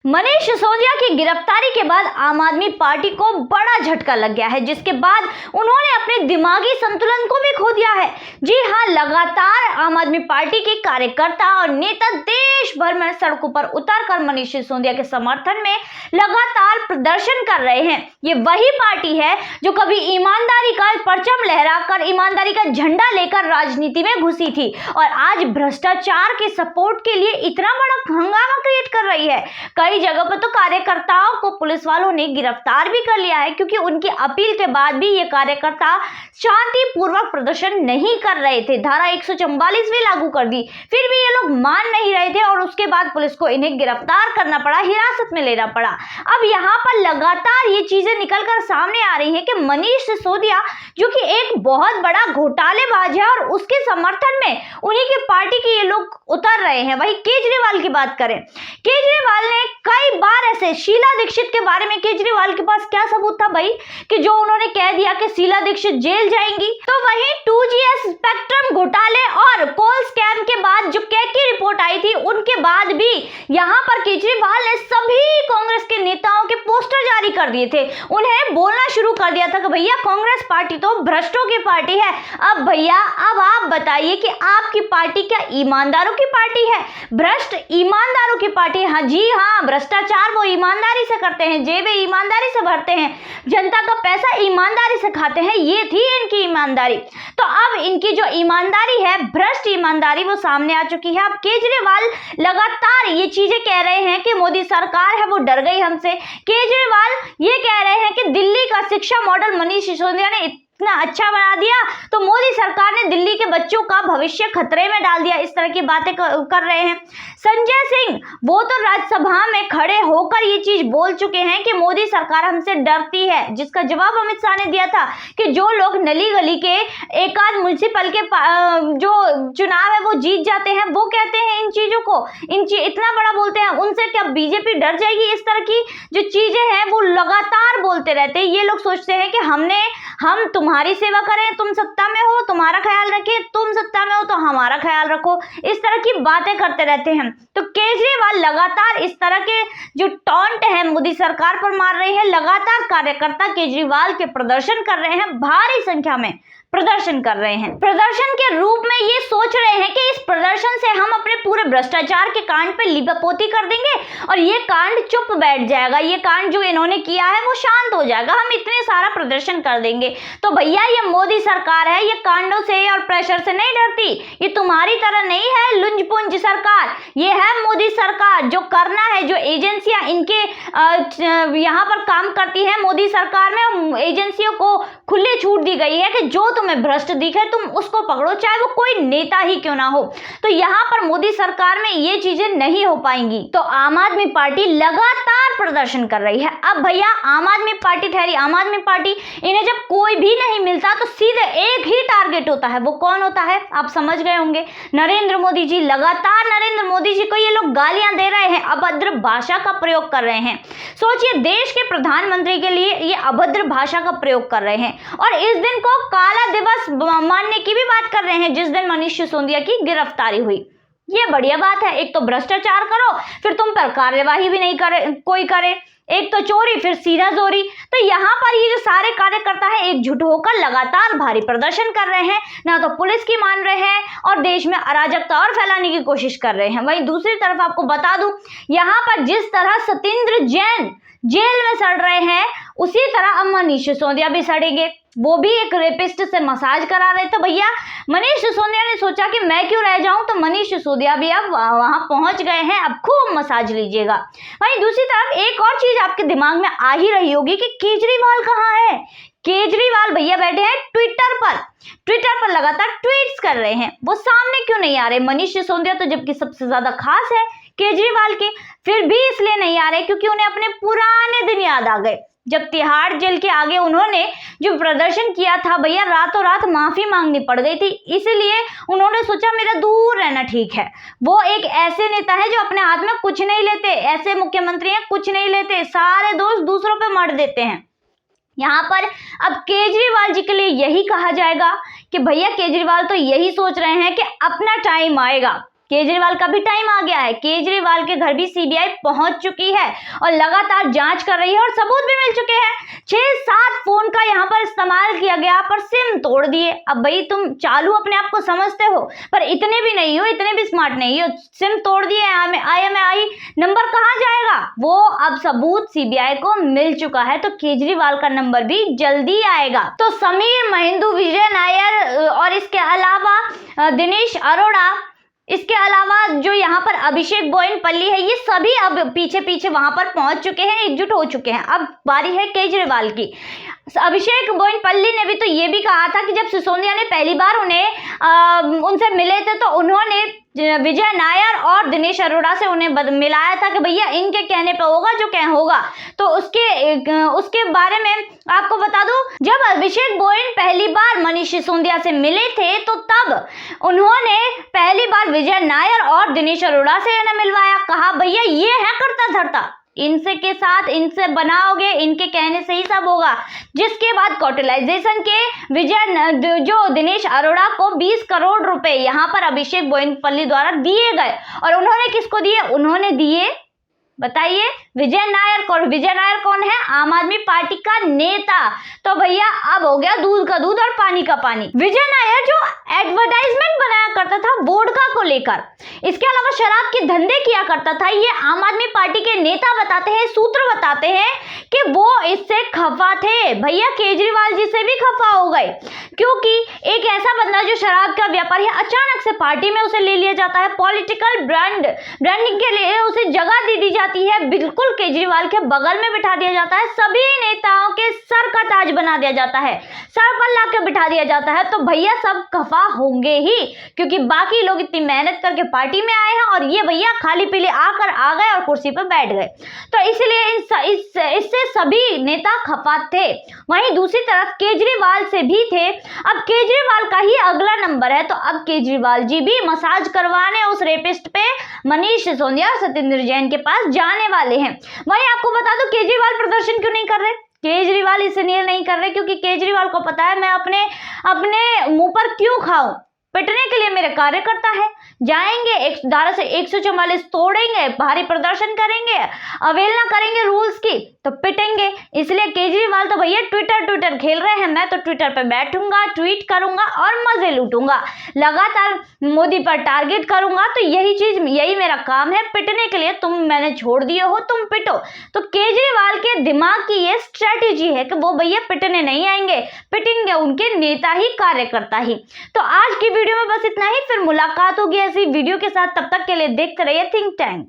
मनीष सिसोदिया की गिरफ्तारी के बाद आम आदमी पार्टी को बड़ा झटका लग गया है, जिसके बाद उन्होंने अपने दिमागी संतुलन को भी खो दिया है। जी हां, लगातार आम आदमी पार्टी के कार्यकर्ता और नेता देश भर में सड़कों पर उतरकर मनीष सिसोदिया के समर्थन में लगातार प्रदर्शन कर रहे हैं। ये वही पार्टी है जो कभी ईमानदारी का परचम लहराकर, ईमानदारी का झंडा लेकर राजनीति में घुसी थी और आज भ्रष्टाचार के सपोर्ट के लिए इतना बड़ा हंगामा क्रिएट कर रही है। कई जगह पर तो कार्यकर्ताओं को पुलिस वालों ने गिरफ्तार भी कर लिया है, क्योंकि उनकी अपील के बाद भी ये कार्यकर्ता शांतिपूर्वक प्रदर्शन नहीं कर रहे थे। धारा 144 भी लागू कर दी, फिर भी ये लोग मान नहीं रहे थे और उसके बाद पुलिस को इन्हें गिरफ्तार करना पड़ा, हिरासत में लेना पड़ा। अब यहाँ पर लगातार ये चीजें निकलकर सामने आ रही है कि मनीष सिसोदिया, जो कि एक बहुत बड़ा घोटालेबाज है, और उसके समर्थन में उन्हीं की पार्टी के ये लोग उतर रहे हैं। वही केजरीवाल की बात करें, केजरीवाल ने कई बार ऐसे, शीला दीक्षित के बारे में केजरीवाल के पास क्या सबूत था भाई, कि जो उन्होंने कह दिया कि शीला दीक्षित जेल जाएंगी। तो वहीं 2GS स्पेक्ट्रम घोटाले और कोल स्कैम के बाद जो कैग की रिपोर्ट आई थी, उनके बाद भी यहाँ पर केजरीवाल ने सभी कांग्रेस के नेताओं के पोस्टर जारी कर दिए थे। उन्हें बोलना शुरू कर दिया था कि भैया कांग्रेस पार्टी तो भ्रष्टों की पार्टी है। अब भैया, अब आप बताइए कि आपकी पार्टी क्या ईमानदारों की पार्टी है? भ्रष्ट ईमानदारों की पार्टी? हाँ जी हाँ, भ्रष्टाचार वो ईमानदारी से करते हैं, जेबें ईमानदारी से भरते हैं, जनता का पैसा ईमानदारी से खाते हैं। ये थी इनकी ईमानदारी। तो अब इनकी जो ईमानदारी है, भ्रष्ट ईमानदारी, वो सामने आ चुकी है। अब केजरीवाल लगातार ये चीजें कह रहे हैं कि मोदी सरकार है वो डर गई हमसे। केजरीवाल ये कह रहे हैं कि दिल्ली का शिक्षा मॉडल मनीष सिसोदिया ने इतना अच्छा बना दिया तो मोदी सरकार ने दिल्ली के बच्चों का भविष्य खतरे में डाल दिया। इस तरह की बातें कर रहे हैं। संजय सिंह, वो तो राज्यसभा में खड़े होकर ये चीज बोल चुके हैं कि मोदी सरकार हमसे डरती है, जिसका जवाब अमित शाह ने दिया था कि जो लोग नली गली के एकाध म्युनिसिपल के जो चुनाव है वो जीत जाते हैं, वो कहते हैं इन चीजों को, इतना बड़ा बोलते हैं, उनसे क्या बीजेपी डर जाएगी? इस तरह की जो चीजें हैं वो लगातार बोलते रहते हैं। ये लोग सोचते हैं कि हम तुम्हारी सेवा करें, तुम सत्ता में हो, तुम्हारा ख्याल रखें, तुम सत्ता में हो तो हमारा ख्याल रखो। इस तरह की बातें करते रहते हैं। तो केजरीवाल लगातार इस तरह के जो टॉन्ट है मोदी सरकार पर मार रहे हैं। लगातार कार्यकर्ता केजरीवाल के प्रदर्शन कर रहे हैं, भारी संख्या में प्रदर्शन कर रहे हैं। प्रदर्शन के रूप में ये सोच रहे हैं कि इस प्रदर्शन से हम अपने पूरे भ्रष्टाचार के कांड पे लिपापोती कर देंगे और ये कांड चुप बैठ जाएगा, ये कांड जो इन्होंने किया है वो शांत हो जाएगा, हम इतने सारा प्रदर्शन कर देंगे। तो भैया, ये मोदी सरकार है, ये कांडों से और प्रेशर से नहीं डरती। ये तुम्हारी तरह नहीं है लुंजपुंज सरकार, ये है मोदी सरकार। जो करना है, जो एजेंसियां इनके यहाँ पर काम करती है मोदी सरकार में, एजेंसियों को खुली छूट दी गई है कि जो तुम्हें भ्रष्ट दिखे तुम उसको पकड़ो, चाहे वो कोई नेता ही क्यों ना हो। तो यहाँ पर मोदी सरकार में ये चीजें नहीं हो पाएंगी। तो आम आदमी पार्टी लगातार प्रदर्शन कर रही है। अब भैया, आम आदमी पार्टी ठहरी आम आदमी पार्टी, इन्हें जब कोई भी नहीं मिलता तो सीधे एक ही टारगेट होता है। वो कौन होता है? आप समझ गए होंगे, नरेंद्र मोदी जी। लगातार नरेंद्र मोदी जी को ये लोग गालियां दे रहे हैं, अभद्र भाषा का प्रयोग कर रहे हैं। सोचिए, देश के प्रधानमंत्री के लिए ये अभद्र भाषा का प्रयोग कर रहे हैं और इस दिन को काला दिवस मानने की भी बात कर रहे हैं, जिस दिन मनीष सिसोदिया की गिरफ्तारी हुई। ये बढ़िया बात है। एक तो भ्रष्टाचार करो, फिर तुम पर कार्यवाही भी नहीं करे, एक तो चोरी, फिर सीधा चोरी। तो यहाँ पर ये जो सारे कार्यकर्ता हैं एकजुट होकर लगातार भारी प्रदर्शन कर रहे हैं, ना तो पुलिस की मान रहे हैं और देश में अराजकता और फैलाने की कोशिश कर रहे हैं। वहीं दूसरी तरफ आपको बता दूं, यहाँ पर जिस तरह सत्येंद्र जैन जेल में सड़ रहे हैं, उसी तरह अब मनीष सिसोदिया भी सड़ेंगे। वो भी एक रेपिस्ट से मसाज करा रहे थे। भैया, मनीष सिसोदिया ने सोचा कि मैं क्यों रह जाऊं, तो मनीष सिसोदिया भी अब वहां पहुंच गए हैं, अब खूब मसाज लीजिएगा। वहीं दूसरी तरफ एक और चीज आपके दिमाग में आ ही रही होगी कि केजरीवाल कहाँ है। केजरीवाल भैया बैठे हैं ट्विटर पर लगातार ट्वीट्स कर रहे हैं, वो सामने क्यों नहीं आ रहे? मनीष सिसोदिया तो जबकि सबसे ज्यादा खास है केजरीवाल के, फिर भी इसलिए नहीं आ रहे क्योंकि उन्हें अपने पुराने दिन याद आ गए, जब तिहाड़ जेल के आगे उन्होंने जो प्रदर्शन किया था। भैया, रातों रात माफी मांगनी पड़ गई थी, इसीलिए उन्होंने सोचा मेरा दूर रहना ठीक है। वो एक ऐसे नेता है जो अपने हाथ में कुछ नहीं लेते, ऐसे मुख्यमंत्री हैं कुछ नहीं लेते, सारे दोष दूसरों पे मढ़ देते हैं। यहाँ पर अब केजरीवाल जी के लिए यही कहा जाएगा कि भैया, केजरीवाल तो यही सोच रहे हैं कि अपना टाइम आएगा, केजरीवाल का भी टाइम आ गया है। केजरीवाल के घर भी सीबीआई पहुंच चुकी है और लगातार जांच कर रही है और सबूत भी मिल चुके हैं। 6-7 फोन का यहाँ पर इस्तेमाल किया गया, पर सिम तोड़ दिए। अब भाई तुम चालू अपने आप को समझते हो, पर इतने भी नहीं हो, इतने भी स्मार्ट नहीं हो। सिम तोड़ दिए, IMEI नंबर कहाँ जाएगा? वो अब सबूत सीबीआई को मिल चुका है, तो केजरीवाल का नंबर भी जल्दी आएगा। तो समीर महिंदू, विजय नायर और इसके अलावा दिनेश अरोड़ा, इसके अलावा जो यहाँ पर अभिषेक बोयनपल्ली है, ये सभी अब पीछे पीछे वहां पर पहुंच चुके हैं, एकजुट हो चुके हैं। अब बारी है केजरीवाल की। अभिषेक बोयनपल्ली ने भी तो ये भी कहा था कि जब सिसोदिया ने पहली बार उनसे मिले थे, तो उन्होंने विजय नायर और दिनेश अरोड़ा से उन्हें मिलाया था कि भैया इनके कहने पे होगा जो कह होगा। तो उसके बारे में आपको बता दूं, जब अभिषेक बोयन पहली बार मनीष सिसोदिया से मिले थे, तो तब उन्होंने पहली बार विजय नायर और दिनेश अरोड़ा से इन्हें मिलवाया। कहा भैया ये है करता धरता, इनसे के साथ इनसे बनाओगे, इनके कहने से ही सब होगा। जिसके बाद कॉटलाइजेशन के जो दिनेश अरोड़ा को 20 करोड़ रुपए यहाँ पर अभिषेक बोयनपल्ली द्वारा दिए गए, और उन्होंने किसको दिए? उन्होंने दिए, बताइए, विजय नायर को। विजय नायर कौन है? आम आदमी पार्टी का नेता। तो भैया अब हो गया दूध का दूध और पानी का पानी। विजय नायर जो एडवर्टाइजमेंट बनाया करता था वोडका को लेकर, इसके अलावा शराब के धंधे किया करता था, ये आम आदमी पार्टी के नेता बताते हैं, सूत्र बताते हैं कि वो इससे खफा थे। भैया केजरीवाल जी से भी खफा हो गए, क्योंकि एक ऐसा बंदा जो शराब का व्यापारी है, अचानक से पार्टी में उसे ले लिया जाता है, पॉलिटिकल ब्रांडिंग के लिए उसे जगह दे दी जाती है, बिल्कुल केजरीवाल के बगल में बिठा दिया जाता है, सभी नेताओं के सर का ताज बना दिया जाता है, सर पर लाकर बिठा दिया जाता है। तो भैया सब खफा होंगे ही, क्योंकि बाकी लोग इतनी मेहनत करके पार्टी में आए हैं और ये भैया खाली पीले आकर आ गए और कुर्सी पर बैठ गए। तो इसलिए इससे सभी नेता खफा थे। वहीं दूसरी तरफ केजरीवाल से भी थे। अब केजरीवाल का ही अगला नंबर है, तो अब केजरीवाल जी भी मसाज करवाने उस रेपिस्ट पे मनीष सिसोदिया और सत्येंद्र जैन के पास जाने वाले हैं। वहीं आपको बता दो केजरीवाल प्रदर्शन क्यों नहीं कर रहे? केजरीवाल इसलिए नहीं कर रहे क्योंकि केजरीवाल को पता है मैं अपने मुंह पर क्यों खाऊं। पिटने के लिए मेरे कार्यकर्ता है, जाएंगे धारा से 144 तोड़ेंगे, भारी प्रदर्शन करेंगे, अवहेलना करेंगे रूल्स की, तो पिटेंगे। इसलिए केजरीवाल तो भैया ट्विटर खेल रहे हैं। मैं तो ट्विटर पे बैठूंगा, ट्वीट करूंगा और मजे लूटूंगा, लगातार मोदी पर टारगेट करूंगा। तो यही मेरा काम है, पिटने के लिए मैंने छोड़ दिए हो, तुम पिटो। तो केजरीवाल के दिमाग की ये स्ट्रेटेजी है कि वो भैया पिटने नहीं आएंगे, पिटेंगे उनके नेता ही, कार्यकर्ता ही। तो आज की वीडियो में बस इतना ही, फिर मुलाकात होगी ऐसी वीडियो के साथ। तब तक के लिए देखते रहिए थिंक टैंक।